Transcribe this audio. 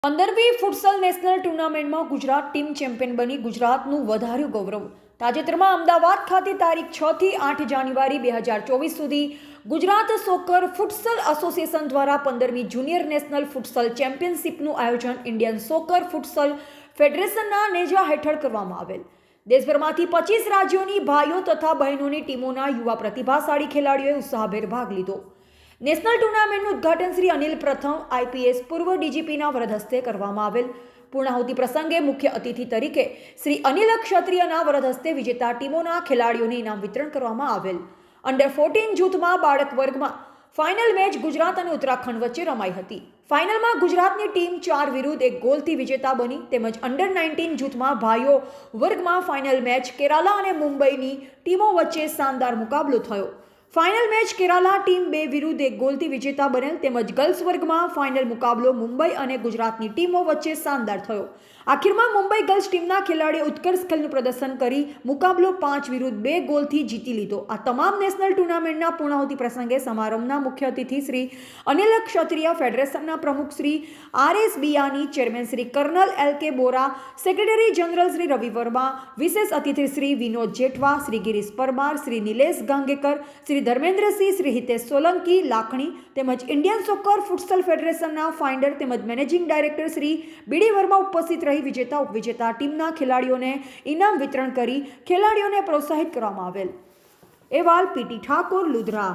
15મી ફુટસલ national ટુર્નામેન્ટમાં Gujarat team champion બની ગુજરાતનું વધાર્યું ગૌરવ। તાજેતરમાં અમદાવાદ ખાતે તારીખ 6 થી 8 જાન્યુઆરી 2024 સુધી ગુજરાત સોકર ફુટસલ એસોસિએશન દ્વારા 15મી જુનિયર નેશનલ ફુટસલ ચેમ્પિયનશિપનું આયોજન ઇન્ડિયન સોકર ફુટસલ ફેડરેશનના નેજા હેઠળ કરવામાં આવેલ। દેશભરમાંથી 25 રાજ્યોની ભાઈઓ તથા બહેનોની ટીમોના યુવા પ્રતિભાશાળી ખેલાડીઓએ ઉત્સાહભેર ભાગ લીધો। નેશનલ ટુર્નામેન્ટનું ઉદ્ઘાટન શ્રી અનિલ પ્રથમ આઈપીએસ પૂર્વ ડીજીપીના વરદ હસ્તે કરવામાં આવેલ। પૂર્ણાહુતિ પ્રસંગે મુખ્ય અતિથિ તરીકે શ્રી અનિલ ક્ષત્રિયના વરદ હસ્તે વિજેતા ટીમોના ખેલાડીઓને ઇનામ વિતરણ કરવામાં આવેલ। અંડર 14 જૂથમાં બાળક વર્ગમાં ફાઇનલ મેચ ગુજરાત અને ઉત્તરાખંડ વચ્ચે રમાઈ હતી। ફાઇનલમાં ગુજરાતની ટીમ 4 વિરુદ્ધ 1 ગોલથી વિજેતા બની તેમજ અંડર 19 જૂથમાં ભાઈઓ વર્ગમાં ફાઇનલ મેચ કેરાલા અને મુંબઈની ટીમો વચ્ચે શાનદાર મુકાબલો થયો। ફાઇનલ મેચ કેરાલા ટીમ 2 વિરુદ્ધ 1 ગોલથી વિજેતા બનેલ તેમજ ગર્લ્સ વર્ગમાં ફાઇનલ મુકાબલો મુંબઈ અને ગુજરાતની ટીમો વચ્ચે શાનદાર થયો। આખિરમાં મુંબઈ ગર્લ્સ ટીમના ખેલાડીએ ઉત્કર્ષ ખેલનું પ્રદર્શન કરી મુકાબલો 5 વિરુદ્ધ 2 ગોલથી જીતી લીધો। આ તમામ નેશનલ ટુર્નામેન્ટના પૂર્ણાહુતિ પ્રસંગે સમારંભના મુખ્ય અતિથિ શ્રી અનિલ ક્ષત્રિય, ફેડરેશનના પ્રમુખ Shri R S. Biyani, chairman Shri colonel L K. Bora, secretary general Shri Ravi Varma, વિશેષ અતિથિ શ્રી વિનોદ જેઠવા, શ્રી ગિરીશ પરમાર, શ્રી નિલેશ ગાંગેકર, શ્રી ધર્મેન્દ્રસિંહ, શ્રી હિતેશ સોલંકી લાખણી તેમજ ઇન્ડિયન સોકર ફુટસલ ફેડરેશનના ફાઉન્ડર તેમજ મેનેજિંગ ડાયરેક્ટર શ્રી બી.ડી. વર્મા ઉપસ્થિત રહી વિજેતા ઉપવિજેતા ટીમના ખેલાડીઓને ઇનામ વિતરણ કરી ખેલાડીઓને પ્રોત્સાહિત કરવામાં આવેલ। અહેવાલ પીટી ઠાકોર, લુધરા।